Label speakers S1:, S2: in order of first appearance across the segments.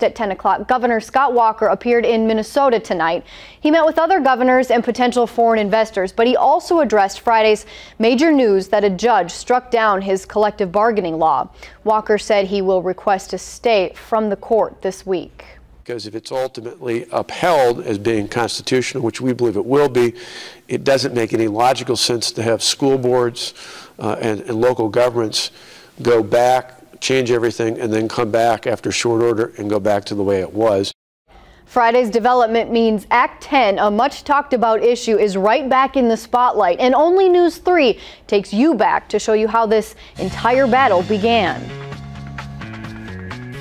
S1: At 10 o'clock, Governor Scott Walker appeared in Minnesota tonight. He met with other governors and potential foreign investors, but he also addressed Friday's major news that a judge struck down his collective bargaining law. Walker said he will request a stay from the court this week.
S2: Because if it's ultimately upheld as being constitutional, which we believe it will be, it doesn't make any logical sense to have school boards and local governments go back, change everything, and then come back after short order and go back to the way it was.
S1: Friday's development means Act 10, a much talked about issue, is right back in the spotlight, and Only News 3 takes you back to show you how this entire battle began.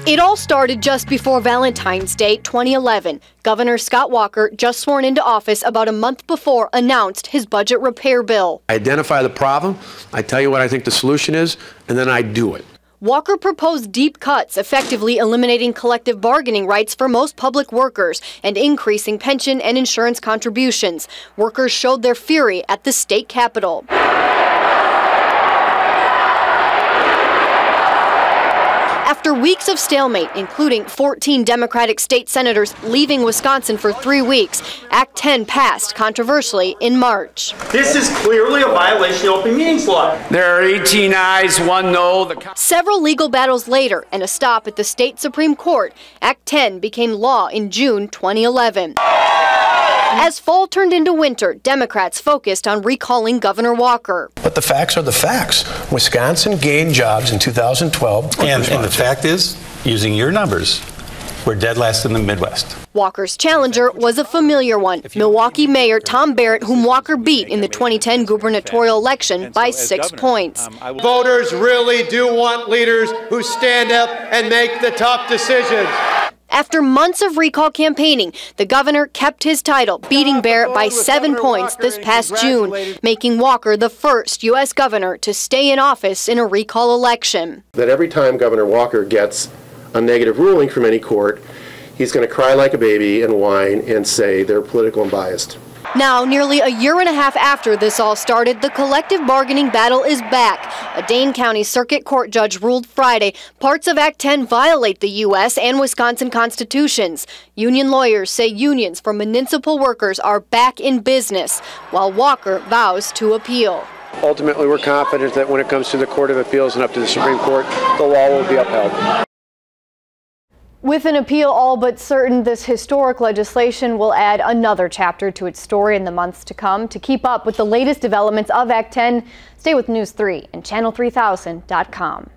S1: It all started just before Valentine's Day 2011. Governor Scott Walker, just sworn into office about a month before, announced his budget repair bill.
S2: I identify the problem, I tell you what I think the solution is, and then I do it.
S1: Walker proposed deep cuts, effectively eliminating collective bargaining rights for most public workers and increasing pension and insurance contributions. Workers showed their fury at the state capitol. After weeks of stalemate, including 14 Democratic state senators leaving Wisconsin for 3 weeks, Act 10 passed controversially in March.
S3: This is clearly a violation of open meetings law.
S4: There are 18 ayes, 1 no.
S1: Several legal battles later and a stop at the state Supreme Court, Act 10 became law in June 2011. As fall turned into winter, Democrats focused on recalling Governor Walker.
S5: But the facts are the facts. Wisconsin gained jobs in 2012.
S6: And the fact is, using your numbers, we're dead last in the Midwest.
S1: Walker's challenger was a familiar one, Milwaukee Mayor Tom Barrett, whom Walker beat in the 2010 gubernatorial election by 6 points.
S7: Voters really do want leaders who stand up and make the tough decisions.
S1: After months of recall campaigning, the governor kept his title, beating Barrett by 7 points this past June, making Walker the first U.S. governor to stay in office in a recall election.
S8: That every time Governor Walker gets a negative ruling from any court, he's going to cry like a baby and whine and say they're political and biased.
S1: Now, nearly a year and a half after this all started, the collective bargaining battle is back. A Dane County Circuit Court judge ruled Friday parts of Act 10 violate the U.S. and Wisconsin constitutions. Union lawyers say unions for municipal workers are back in business, while Walker vows to appeal.
S2: Ultimately, we're confident that when it comes to the Court of Appeals and up to the Supreme Court, the law will be upheld.
S1: With an appeal all but certain, this historic legislation will add another chapter to its story in the months to come. To keep up with the latest developments of Act 10, stay with News 3 and Channel3000.com.